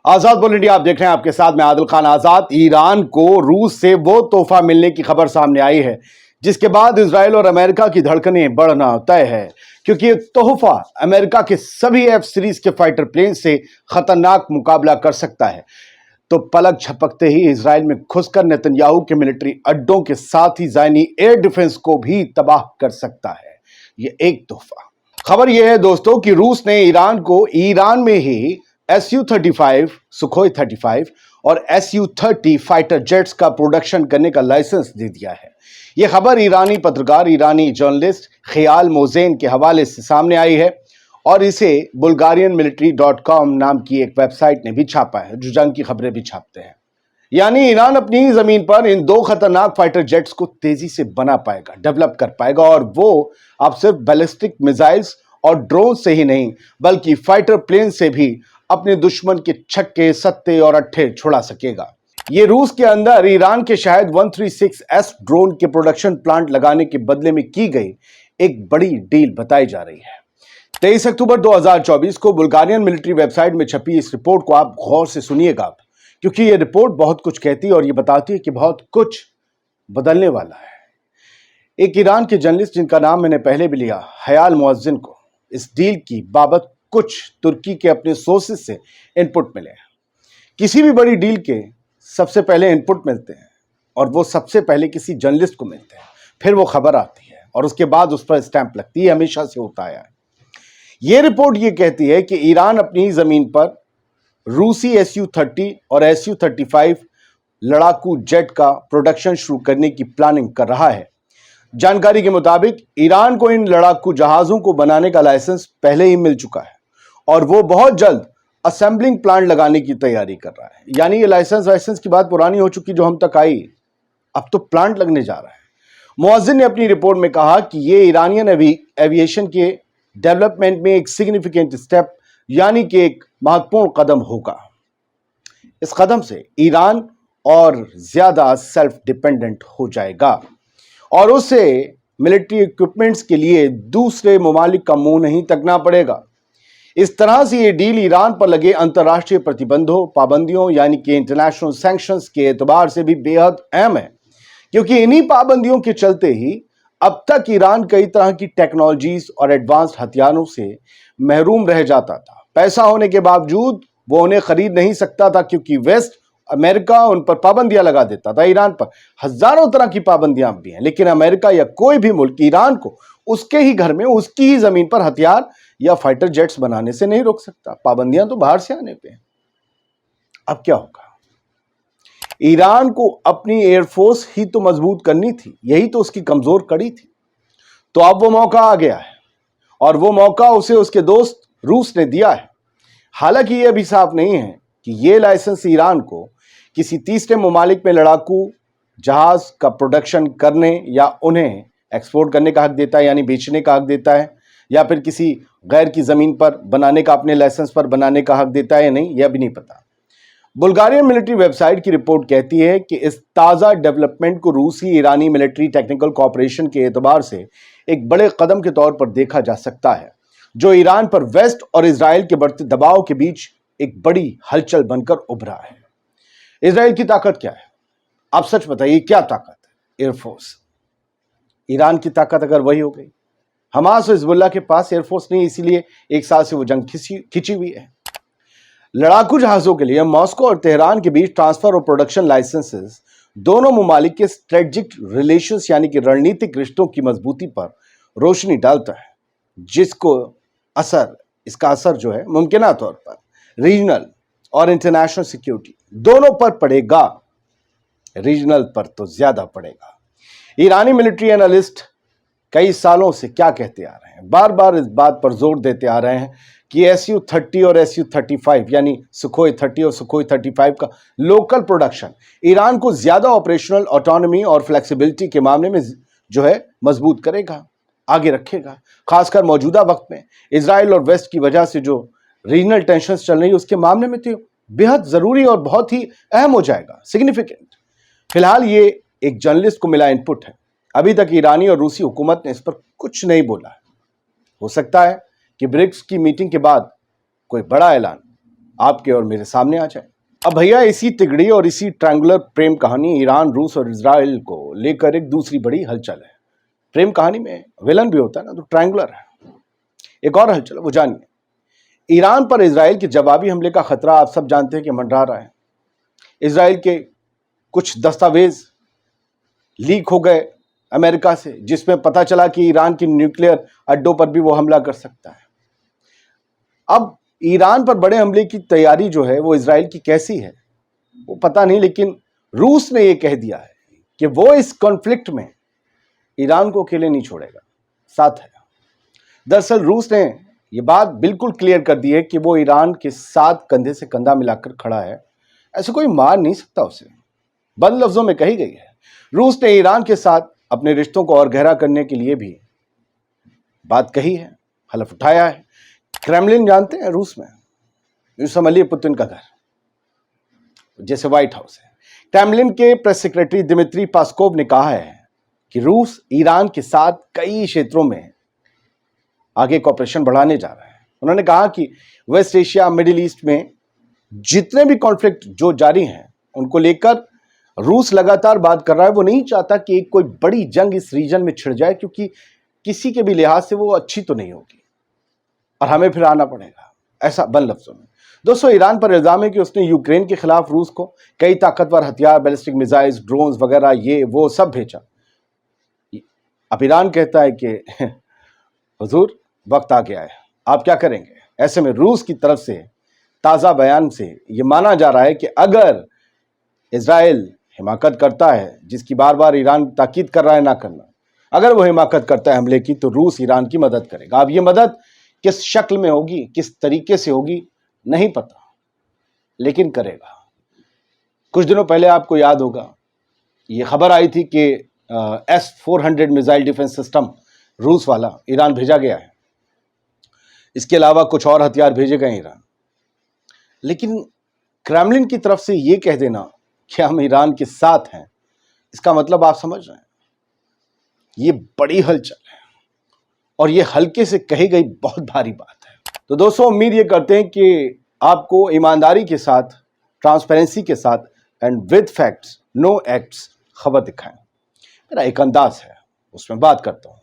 आजाद बोल इंडिया आप देख रहे हैं, आपके साथ मैं आदिल खान आजाद। ईरान को रूस से वो तोहफा मिलने की खबर सामने आई है जिसके बाद इजराइल और अमेरिका की धड़कनें बढ़ना तय है, क्योंकि ये तोहफा अमेरिका के सभी एफ सीरीज के फाइटर प्लेन से खतरनाक मुकाबला कर सकता है। तो पलक झपकते ही इजराइल में घुसकर नेतन्याहू के मिलिट्री अड्डों के साथ ही ज़ायनी एयर डिफेंस को भी तबाह कर सकता है ये एक तोहफा। खबर यह है दोस्तों कि रूस ने ईरान को ईरान में ही Su-35 सुखोई 35 और Su-30 फाइटर जेट्स का प्रोडक्शन करने का लाइसेंस दे दिया है। यह खबर ईरानी पत्रकार, ईरानी जर्नलिस्ट ख्याल मोजेन के हवाले से सामने आई है और इसे bulgarianmilitary.com नाम की एक वेबसाइट ने भी छापा है, जो जंग की खबरें भी छापते हैं। यानी ईरान अपनी ही जमीन पर इन दो खतरनाक फाइटर जेट्स को तेजी से बना पाएगा, डेवलप कर पाएगा, और वो अब सिर्फ बैलिस्टिक मिसाइल्स और ड्रोन से ही नहीं बल्कि फाइटर प्लेन से भी अपने दुश्मन के छक्के, सत्ते और अट्ठे छुड़ा सकेगा। ये रूस के अंदर ईरान के शायद 136S ड्रोन के प्रोडक्शन प्लांट लगाने के बदले में की गई एक बड़ी डील बताई जा रही है। 23 अक्टूबर 2024 को बुल्गारियन मिलिट्री वेबसाइट में छपी इस रिपोर्ट को आप गौर से सुनिएगा, क्योंकि ये रिपोर्ट बहुत कुछ कहती है और ये बताती है कि बहुत कुछ बदलने वाला है। एक ईरान के जर्नलिस्ट, जिनका नाम मैंने पहले भी लिया, ख्याल मुअज्जिन, को इस डील की बाबत कुछ तुर्की के अपने सोर्सेज से इनपुट मिले हैं। किसी भी बड़ी डील के सबसे पहले इनपुट मिलते हैं और वो सबसे पहले किसी जर्नलिस्ट को मिलते हैं, फिर वो खबर आती है और उसके बाद उस पर स्टैंप लगती है। हमेशा से होता आया है। ये रिपोर्ट ये कहती है कि ईरान अपनी जमीन पर रूसी Su-30 और Su-35 लड़ाकू जेट का प्रोडक्शन शुरू करने की प्लानिंग कर रहा है। जानकारी के मुताबिक ईरान को इन लड़ाकू जहाजों को बनाने का लाइसेंस पहले ही मिल चुका है और वो बहुत जल्द असेंबलिंग प्लांट लगाने की तैयारी कर रहा है। यानी ये लाइसेंस की बात पुरानी हो चुकी, जो हम तक आई, अब तो प्लांट लगने जा रहा है। मुअज्जिन ने अपनी रिपोर्ट में कहा कि ये ईरानियन एविएशन के डेवलपमेंट में एक सिग्निफिकेंट स्टेप, यानी कि एक महत्वपूर्ण कदम होगा। इस कदम से ईरान और ज्यादा सेल्फ डिपेंडेंट हो जाएगा और उसे मिलिट्री इक्विपमेंट्स के लिए दूसरे ममालिक का मुंह नहीं तकना पड़ेगा। इस तरह से ये डील ईरान पर लगे अंतर्राष्ट्रीय प्रतिबंधों, पाबंदियों, यानी कि इंटरनेशनल सैंक्शंस के एतबार से भी बेहद अहम है, क्योंकि इन्हीं पाबंदियों के चलते ही अब तक ईरान कई तरह की टेक्नोलॉजीज और एडवांस्ड हथियारों से महरूम रह जाता था। पैसा होने के बावजूद वो उन्हें खरीद नहीं सकता था, क्योंकि वेस्ट, अमेरिका उन पर पाबंदियां लगा देता था। ईरान पर हजारों तरह की पाबंदियां भी हैं, लेकिन अमेरिका या कोई भी मुल्क ईरान को उसके ही घर में, उसकी ही जमीन पर हथियार या फाइटर जेट्स बनाने से नहीं रोक सकता। पाबंदियां तो बाहर से आने पे हैं। अब क्या होगा? ईरान को अपनी एयरफोर्स ही तो मजबूत करनी थी, यही तो उसकी कमजोर कड़ी थी। तो अब वो मौका आ गया है और वो मौका उसे उसके दोस्त रूस ने दिया है। हालांकि यह भी साफ नहीं है कि यह लाइसेंस ईरान को किसी तीसरे ममालिक में लड़ाकू जहाज का प्रोडक्शन करने या उन्हें एक्सपोर्ट करने का हक देता है, यानी बेचने का हक देता है, या फिर किसी गैर की जमीन पर बनाने का, अपने लाइसेंस पर बनाने का हक देता है या नहीं, यह भी नहीं पता। बुल्गारियन मिलिट्री वेबसाइट की रिपोर्ट कहती है कि इस ताज़ा डेवलपमेंट को रूसी ईरानी मिलिट्री टेक्निकल कॉपरेशन के एतबार से एक बड़े कदम के तौर पर देखा जा सकता है, जो ईरान पर वेस्ट और इजराइल के बढ़ते दबाव के बीच एक बड़ी हलचल बनकर उभरा है। इजराइल की ताकत क्या है? आप सच बताइए, क्या ताकत है? एयरफोर्स। ईरान की ताकत अगर वही हो गई, हमास और हिजबुल्लाह के पास एयरफोर्स नहीं, इसीलिए एक साल से वो जंग खिंची हुई है। लड़ाकू जहाजों के लिए मॉस्को और तेहरान के बीच ट्रांसफर और प्रोडक्शन लाइसेंसेस दोनों ममालिक के स्ट्रेटेजिक रिलेशंस, यानी कि रणनीतिक रिश्तों की मजबूती पर रोशनी डालता है, इसका असर जो है मुमकिन तौर पर रीजनल और इंटरनेशनल सिक्योरिटी दोनों पर पड़ेगा। रीजनल पर तो ज्यादा पड़ेगा। ईरानी मिलिट्री एनालिस्ट कई सालों से क्या कहते आ रहे हैं, बार बार इस बात पर जोर देते आ रहे हैं कि Su-30 और Su-35 यानी सुखोई 30 और सुखोई 35 का लोकल प्रोडक्शन ईरान को ज्यादा ऑपरेशनल ऑटोनॉमी और फ्लेक्सिबिलिटी के मामले में जो है मजबूत करेगा, आगे रखेगा। खासकर मौजूदा वक्त में इजराइल और वेस्ट की वजह से जो रीजनल टेंशंस चल रही है, उसके मामले में तो बेहद जरूरी और बहुत ही अहम हो जाएगा, सिग्निफिकेंट। फिलहाल ये एक जर्नलिस्ट को मिला इनपुट है। अभी तक ईरानी और रूसी हुकूमत ने इस पर कुछ नहीं बोला है। हो सकता है कि ब्रिक्स की मीटिंग के बाद कोई बड़ा ऐलान आपके और मेरे सामने आ जाए। अब भैया इसी तिगड़ी और इसी ट्रायंगुलर प्रेम कहानी ईरान, रूस और इजराइल को लेकर एक दूसरी बड़ी हलचल है। प्रेम कहानी में विलन भी होता है ना, तो ट्रायंगुलर है। एक और हलचल वो जानिए। ईरान पर इजराइल के जवाबी हमले का खतरा आप सब जानते हैं कि मंडरा रहा है। इजराइल के कुछ दस्तावेज लीक हो गए अमेरिका से, जिसमें पता चला कि ईरान की न्यूक्लियर अड्डों पर भी वो हमला कर सकता है। अब ईरान पर बड़े हमले की तैयारी जो है वो इजराइल की कैसी है वो पता नहीं, लेकिन रूस ने ये कह दिया है कि वो इस कॉन्फ्लिक्ट में ईरान को अकेले नहीं छोड़ेगा, साथ है। दरअसल रूस ने ये बात बिल्कुल क्लियर कर दी है कि वो ईरान के साथ कंधे से कंधा मिलाकर खड़ा है, ऐसे कोई मार नहीं सकता उसे। बंद लफ्जों में कही गई है। रूस ने ईरान के साथ अपने रिश्तों को और गहरा करने के लिए भी बात कही है, हलफ उठाया है। क्रेमलिन जानते हैं रूस में, यूं समझिए पुतिन का घर, जैसे व्हाइट हाउस है। क्रेमलिन के प्रेस सेक्रेटरी दिमित्री पास्कोव ने कहा है कि रूस ईरान के साथ कई क्षेत्रों में आगे कॉपरेशन बढ़ाने जा रहा है। उन्होंने कहा कि वेस्ट एशिया, मिडिल ईस्ट में जितने भी कॉन्फ्लिक्ट जो जारी हैं उनको लेकर रूस लगातार बात कर रहा है। वो नहीं चाहता कि एक कोई बड़ी जंग इस रीजन में छिड़ जाए, क्योंकि किसी के भी लिहाज से वो अच्छी तो नहीं होगी और हमें फिर आना पड़ेगा, ऐसा बंद लफ्जों में। दोस्तों, ईरान पर इल्जाम है कि उसने यूक्रेन के खिलाफ रूस को कई ताकतवर हथियार, बैलिस्टिक मिसाइल्स, ड्रोन्स वगैरह ये वो सब भेजा। अब ईरान कहता है कि हुजूर वक्त आ गया है, आप क्या करेंगे। ऐसे में रूस की तरफ से ताज़ा बयान से ये माना जा रहा है कि अगर इजराइल हिमाकत करता है, जिसकी बार बार ईरान ताकीद कर रहा है ना करना, अगर वो हिमाकत करता है हमले की, तो रूस ईरान की मदद करेगा। अब ये मदद किस शक्ल में होगी, किस तरीके से होगी, नहीं पता, लेकिन करेगा। कुछ दिनों पहले आपको याद होगा ये खबर आई थी कि S-400 मिसाइल डिफेंस सिस्टम रूस वाला ईरान भेजा गया है। इसके अलावा कुछ और हथियार भेजे गए ईरान। लेकिन क्रेमलिन की तरफ से ये कह देना कि हम ईरान के साथ हैं, इसका मतलब आप समझ रहे हैं, ये बड़ी हलचल है और ये हल्के से कही गई बहुत भारी बात है। तो दोस्तों, उम्मीद ये करते हैं कि आपको ईमानदारी के साथ, ट्रांसपेरेंसी के साथ and with facts no acts खबर दिखाएं। मेरा एक अंदाज है, उसमें बात करता हूँ।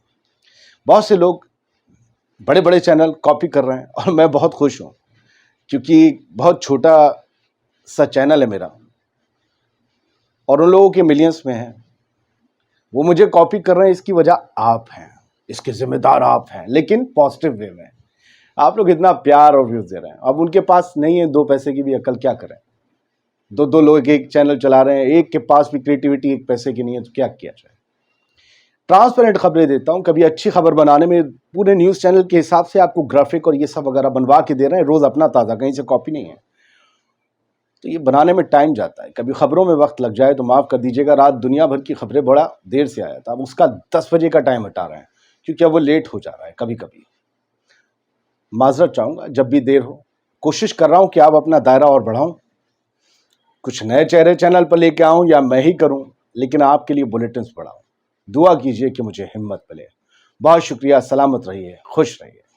बहुत से लोग बड़े बड़े चैनल कॉपी कर रहे हैं और मैं बहुत खुश हूँ, क्योंकि बहुत छोटा सा चैनल है मेरा और उन लोगों के मिलियंस में है। वो मुझे कॉपी कर रहे हैं, इसकी वजह आप हैं, इसके जिम्मेदार आप हैं, लेकिन पॉजिटिव वे में। आप लोग इतना प्यार और व्यूज दे रहे हैं। अब उनके पास नहीं है 2 पैसे की भी अकल, क्या करें। 2 लोग एक चैनल चला रहे हैं, एक के पास भी क्रिएटिविटी 1 पैसे की नहीं है, तो क्या किया जाए। ट्रांसपेरेंट खबरें देता हूं, कभी अच्छी खबर बनाने में पूरे न्यूज़ चैनल के हिसाब से आपको ग्राफिक और ये सब वगैरह बनवा के दे रहे हैं, रोज़ अपना ताज़ा, कहीं से कॉपी नहीं है। तो ये बनाने में टाइम जाता है, कभी खबरों में वक्त लग जाए तो माफ़ कर दीजिएगा। रात दुनिया भर की खबरें बड़ा देर से आया था, अब उसका 10 बजे का टाइम हटा रहे हैं, क्योंकि अब वो लेट हो जा रहा है। कभी कभी माजरत चाहूँगा, जब भी देर हो। कोशिश कर रहा हूँ कि आप अपना दायरा और बढ़ाऊँ, कुछ नए चेहरे चैनल पर लेके आऊँ या मैं ही करूँ, लेकिन आपके लिए बुलेटिन बढ़ाऊँ। दुआ कीजिए कि मुझे हिम्मत मिले। बहुत शुक्रिया, सलामत रहिए, खुश रहिए।